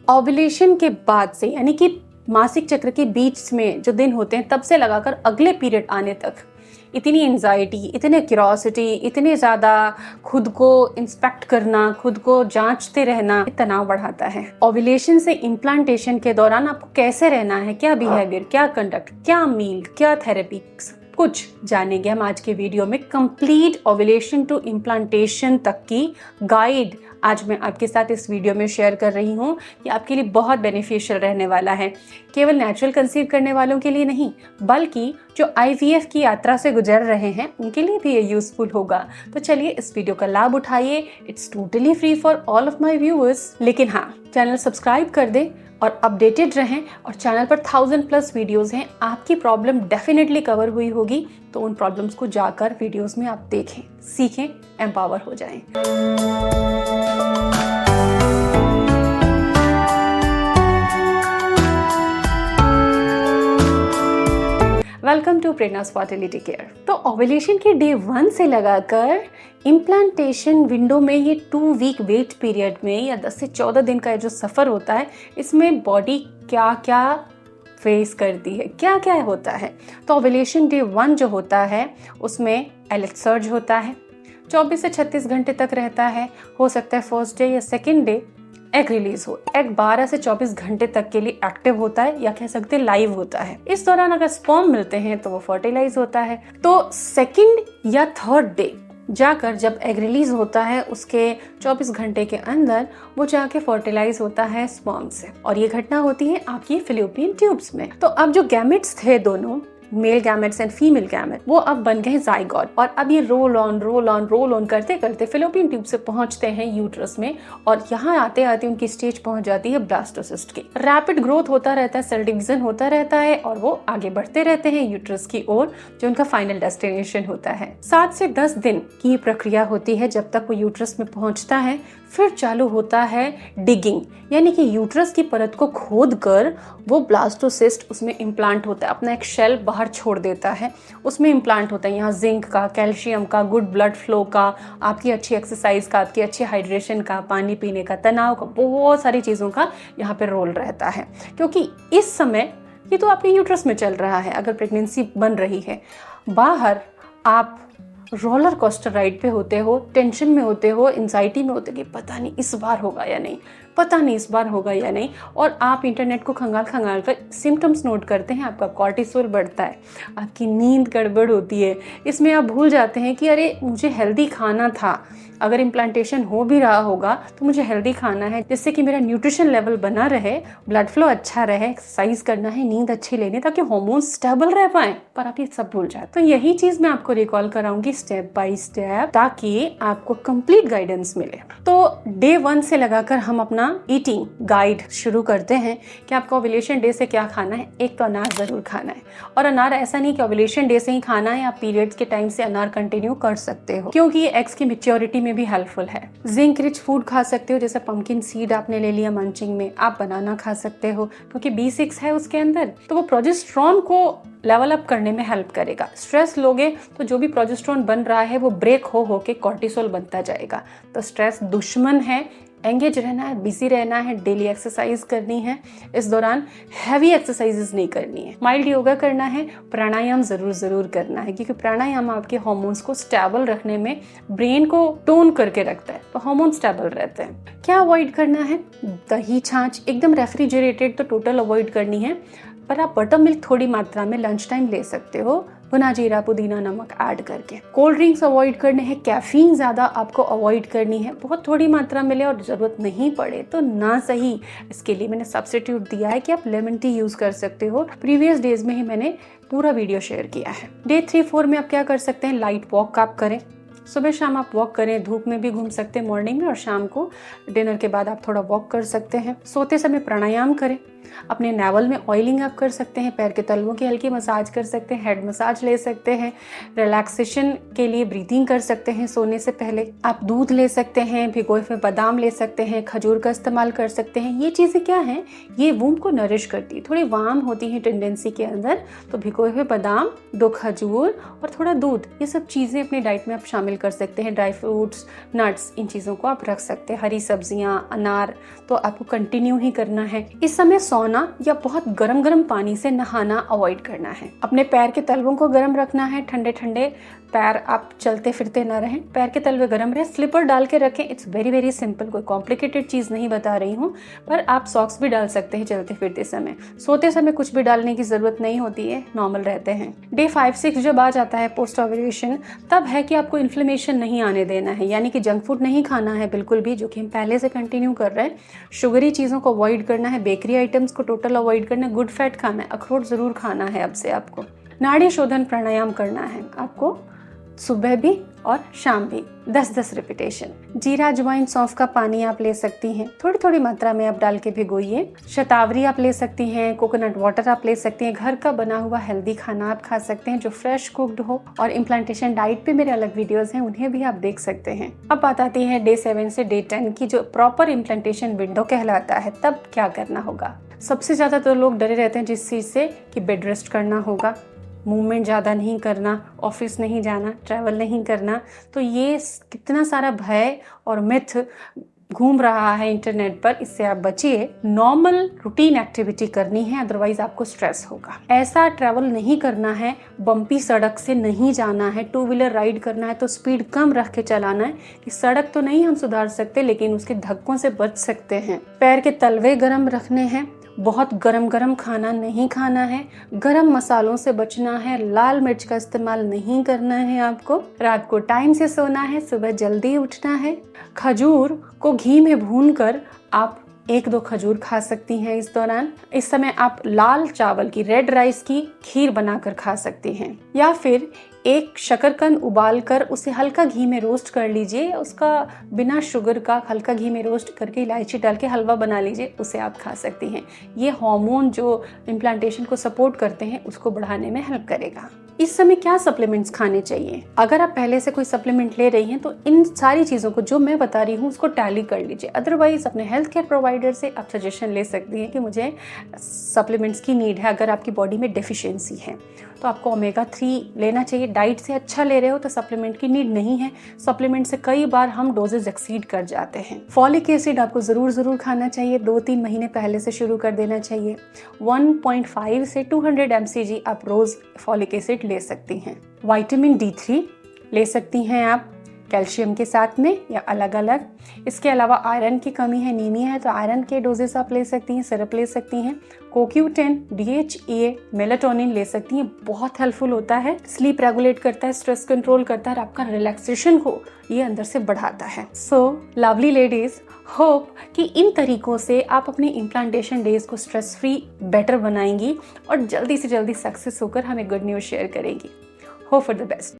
Ovulation के बाद से, यानी कि मासिक चक्र के बीच में जो दिन होते हैं तब से लगाकर अगले पीरियड आने तक इतनी एंजाइटी, इतने क्यूरोसिटी, इतने ज़्यादा खुद को इंस्पेक्ट करना, खुद को जांचते रहना तनाव बढ़ाता है। ओव्यूलेशन से इम्प्लांटेशन के दौरान आपको कैसे रहना है, क्या बिहेवियर, क्या कंडक्ट, क्या मील, क्या थेरेपी, कुछ जानेंगे हम आज के वीडियो में। कंप्लीट ओव्यूलेशन टू इम्प्लांटेशन तक की गाइड आज मैं आपके साथ इस वीडियो में शेयर कर रही हूँ कि आपके लिए बहुत बेनिफिशियल रहने वाला है। केवल नेचुरल कंसीव करने वालों के लिए नहीं, बल्कि जो IVF की यात्रा से गुजर रहे हैं उनके लिए भी ये यूजफुल होगा। तो चलिए इस वीडियो का लाभ उठाइए। It's totally free for all of my viewers. लेकिन हाँ, चैनल सब्सक्राइब कर दें और अपडेटेड रहें। और चैनल पर 1000+ वीडियोस हैं, आपकी प्रॉब्लम डेफिनेटली कवर हुई होगी, तो उन प्रॉब्लम्स को जाकर वीडियोस में आप देखें, सीखें, एम्पावर हो जाएं। Welcome to Prerna's fertility care. तो ओव्यूलेशन के डे 1 से लगाकर इम्प्लांटेशन विंडो में ये 2 वीक वेट पीरियड में या 10 से 14 दिन का जो सफ़र होता है, इसमें बॉडी क्या क्या फेस करती है, क्या क्या होता है। तो ओव्यूलेशन डे 1 जो होता है उसमें LH सर्ज होता है, 24 से 36 घंटे तक रहता है। हो सकता है फर्स्ट डे या सेकेंड डे एग रिलीज हो। एग 12 से 24 घंटे तक के लिए एक्टिव होता है, या कह सकते हैं लाइव होता है। इस दौरान अगर स्पर्म मिलते हैं तो वो फर्टिलाइज होता है। तो सेकंड या थर्ड डे जाकर जब एग रिलीज होता है, उसके 24 घंटे के अंदर वो जाके फर्टिलाइज होता है स्पर्म से, और ये घटना होती है आपकी फैलोपियन ट्यूब्स में। तो अब जो गैमेट्स थे दोनों, male gametes and female gamete, वो अब बन गए जाइगोट, और अब ये रोल ऑन करते करते फैलोपियन ट्यूब से पहुंचते हैं यूट्रस में, और यहाँ आते आते उनकी स्टेज पहुंच जाती है ब्लास्टोसिस्ट की। रैपिड ग्रोथ होता रहता है, सेल डिवीजन होता रहता है, और वो आगे बढ़ते रहते हैं यूट्रस की ओर, जो उनका फाइनल डेस्टिनेशन होता है। 7 से 10 दिन की प्रक्रिया होती है जब तक वो यूट्रस में पहुंचता है। फिर चालू होता है डिगिंग, यानी कि यूट्रस की परत को खोद कर वो ब्लास्टोसिस्ट उसमें इम्प्लांट होता है, अपना एक शेल बाहर छोड़ देता है, उसमें इम्प्लांट होता है। यहाँ जिंक का, कैल्शियम का, गुड ब्लड फ्लो का, आपकी अच्छी एक्सरसाइज का, आपकी अच्छी हाइड्रेशन का, पानी पीने का, तनाव का, बहुत सारी चीज़ों का यहाँ पे रोल रहता है। क्योंकि इस समय ये तो आपके यूट्रस में चल रहा है, अगर प्रेगनेंसी बन रही है। बाहर आप रोलर कोस्टर राइड पे होते हो, टेंशन में होते हो, एंजाइटी में होते हो कि पता नहीं इस बार होगा या नहीं, पता नहीं इस बार होगा या नहीं, और आप इंटरनेट को खंगाल कर सिम्टम्स नोट करते हैं। आपका कॉर्टिसोल बढ़ता है, आपकी नींद गड़बड़ होती है। इसमें आप भूल जाते हैं कि अरे मुझे हेल्दी खाना था, अगर इम्प्लांटेशन हो भी रहा होगा तो मुझे हेल्दी खाना है, जिससे कि मेरा न्यूट्रिशन लेवल बना रहे, ब्लड फ्लो अच्छा रहे, एक्सरसाइज करना है, नींद अच्छी लेनी, ताकि हार्मोन्स स्टेबल रह पाए। पर आप ये सब भूल जाते। तो यही चीज मैं आपको रिकॉल कराऊंगी स्टेप बाय स्टेप, ताकि आपको कंप्लीट गाइडेंस मिले। तो डे 1 से लगाकर हम अपना ईटिंग गाइड शुरू करते हैं कि आपको ओव्यूलेशन डे से क्या खाना है। एक तो अनार जरूर खाना है, और अनार ऐसा नहीं कि ओव्यूलेशन डे से ही खाना है, आप पीरियड्स के टाइम से अनार कंटिन्यू कर सकते हो, क्योंकि ये एग्स की मैच्योरिटी में भी हेल्पफुल है। जिंक रिच फूड खा सकते हो, जैसे पंपकिन सीड आपने ले लिया मंचिंग में, आप बनाना खा सकते हो क्योंकि B6 है उसके अंदर, तो वो प्रोजेस्टेरोन को लेवल अप करने में हेल्प करेगा। स्ट्रेस लोगे तो जो भी प्रोजेस्टेरोन बन रहा है वो ब्रेक हो के कॉर्टिसोल बनता जाएगा। तो स्ट्रेस दुश्मन है, एंगेज रहना है, बिजी रहना है, डेली एक्सरसाइज करनी है। इस दौरान हैवी एक्सरसाइजेस नहीं करनी है, माइल्ड योगा करना है, प्राणायाम जरूर करना है, क्योंकि प्राणायाम आपके हार्मोन्स को स्टेबल रखने में, ब्रेन को टोन करके रखता है, तो हार्मोन स्टेबल रहते हैं। क्या अवॉइड करना है? दही छाछ एकदम रेफ्रिजरेटेड तो टोटल अवॉइड करनी है, पर आप बटर मिल्क थोड़ी मात्रा में लंच टाइम ले सकते हो, भुना जीरा, पुदीना, नमक ऐड करके। कोल्ड ड्रिंक्स अवॉइड करने हैं, कैफीन ज़्यादा आपको अवॉइड करनी है, बहुत थोड़ी मात्रा मिले और ज़रूरत नहीं पड़े तो ना सही। इसके लिए मैंने सब्स्टिट्यूट दिया है कि आप लेमन टी यूज़ कर सकते हो। प्रीवियस डेज में ही मैंने पूरा वीडियो शेयर किया है। डे 3-4 में आप क्या कर सकते हैं, लाइट वॉक आप करें, सुबह शाम आप वॉक करें, धूप में भी घूम सकते हैं मॉर्निंग में, और शाम को डिनर के बाद आप थोड़ा वॉक कर सकते हैं। सोते समय प्राणायाम करें, अपने नावल में ऑयलिंग आप कर सकते हैं, पैर के तलवों की हल्की मसाज कर सकते हैं, हेड मसाज ले सकते हैं, रिलैक्सेशन के लिए ब्रीथिंग कर सकते हैं सोने से पहले। आप दूध ले सकते हैं, भिगोए हुए बादाम ले सकते हैं, खजूर का इस्तेमाल कर सकते हैं। ये चीज़ें क्या हैं, ये वूम्ब को नरिश करती है, थोड़ी वार्म होती है टेंडेंसी के अंदर। तो भिगोए हुए बादाम, 2 खजूर और थोड़ा दूध, ये सब चीज़ें अपनी डाइट में आप शामिल कर सकते हैं। ड्राई फ्रूट्स, नट्स, इन चीज़ों को आप रख सकते हैं। हरी सब्जियां, अनार तो आपको कंटिन्यू ही करना है। इस समय सोना या बहुत गर्म गर्म पानी से नहाना अवॉइड करना है। अपने पैर के तलवों को गर्म रखना है, ठंडे ठंडे पैर आप चलते फिरते ना रहें, पैर के तलवे गर्म रहे। स्लीपर डाल के रखें, इट्स वेरी वेरी सिंपल, कोई कॉम्प्लिकेटेड चीज़ नहीं बता रही हूँ, पर आप सॉक्स भी डाल सकते हैं चलते फिरते समय। सोते समय कुछ भी डालने की ज़रूरत नहीं होती है, नॉर्मल रहते हैं। डे 5-6 जब आ जाता है पोस्ट ओव्यूलेशन, तब है कि आपको इन्फ्लेमेशन नहीं आने देना है, यानी कि जंक फूड नहीं खाना है बिल्कुल भी, जो कि हम पहले से कंटिन्यू कर रहे हैं। शुगरी चीज़ों को अवॉइड करना है, बेकरी आइटम्स को टोटल अवॉइड करना है, गुड फैट खाना है, अखरोट ज़रूर खाना है अब से आपको। नाड़ी शोधन प्राणायाम करना है आपको, सुबह भी और शाम भी 10-10 रिपीटेशन। जीरा, अजवाइन, सौंफ का पानी आप ले सकती हैं, थोड़ी थोड़ी मात्रा में आप डाल के भिगोइए। शतावरी आप ले सकती हैं, कोकोनट वाटर आप ले सकती हैं। घर का बना हुआ हेल्दी खाना आप खा सकते हैं जो फ्रेश कुक्ड हो। और इम्प्लांटेशन डाइट पे मेरे अलग वीडियोस हैं, उन्हें भी आप देख सकते हैं। अब बात आती है डे 7 से डे 10 की, जो प्रॉपर इम्प्लांटेशन विंडो कहलाता है। तब क्या करना होगा? सबसे ज़्यादा तो लोग डरे रहते हैं जिस चीज़ से कि बेड रेस्ट करना होगा, मूवमेंट ज़्यादा नहीं करना, ऑफिस नहीं जाना, ट्रैवल नहीं करना। तो ये कितना सारा भय और मिथ घूम रहा है इंटरनेट पर, इससे आप बचिए। नॉर्मल रूटीन एक्टिविटी करनी है, अदरवाइज आपको स्ट्रेस होगा। ऐसा ट्रैवल नहीं करना है, बम्पी सड़क से नहीं जाना है। 2 व्हीलर राइड करना है तो स्पीड कम रख के चलाना है कि सड़क तो नहीं हम सुधार सकते, लेकिन उसके धक्कों से बच सकते हैं। पैर के तलवे गर्म रखने हैं, बहुत गरम गरम खाना नहीं खाना है, गरम मसालों से बचना है, लाल मिर्च का इस्तेमाल नहीं करना है आपको। रात को टाइम से सोना है, सुबह जल्दी उठना है। खजूर को घी में भूनकर आप 1-2 खजूर खा सकती हैं इस दौरान। इस समय आप लाल चावल की, रेड राइस की खीर बनाकर खा सकती हैं, या फिर एक शकरकंद उबाल कर उसे हल्का घी में रोस्ट कर लीजिए। उसका बिना शुगर का हल्का घी में रोस्ट करके इलायची डाल के हलवा बना लीजिए, उसे आप खा सकती हैं। ये हार्मोन जो इम्प्लांटेशन को सपोर्ट करते हैं उसको बढ़ाने में हेल्प करेगा। इस समय क्या सप्लीमेंट्स खाने चाहिए? अगर आप पहले से कोई सप्लीमेंट ले रही हैं तो इन सारी चीज़ों को जो मैं बता रही हूँ उसको टैली कर लीजिए। अदरवाइज अपने हेल्थ केयर प्रोवाइडर से आप सजेशन ले सकती हैं कि मुझे सप्लीमेंट्स की नीड है। अगर आपकी बॉडी में डेफिशिएंसी है तो आपको ओमेगा 3 लेना चाहिए। डाइट से अच्छा ले रहे हो तो सप्लीमेंट की नीड नहीं है। सप्लीमेंट से कई बार हम डोजेज एक्सीड कर जाते हैं। फॉलिक एसिड आपको ज़रूर खाना चाहिए, 2-3 महीने पहले से शुरू कर देना चाहिए। 1.5 से 200 mcg आप रोज़ फॉलिक एसिड ले सकती हैं। विटामिन D3 ले सकती हैं आप कैल्शियम के साथ में या अलग अलग। इसके अलावा आयरन की कमी है, नीमिया है, तो आयरन के डोजेस आप ले सकती हैं, सिरप ले सकती हैं। CoQ10, DHEA, मेलाटोनिन ले सकती हैं, बहुत हेल्पफुल होता है। स्लीप रेगुलेट करता है, स्ट्रेस कंट्रोल करता है और आपका रिलैक्सेशन को ये अंदर से बढ़ाता है। सो लवली लेडीज, होप कि इन तरीकों से आप अपने इम्प्लांटेशन डेज को स्ट्रेस फ्री बेटर बनाएंगी और जल्दी से जल्दी सक्सेस होकर हमें गुड न्यूज़ शेयर करेंगी। Hope for the best.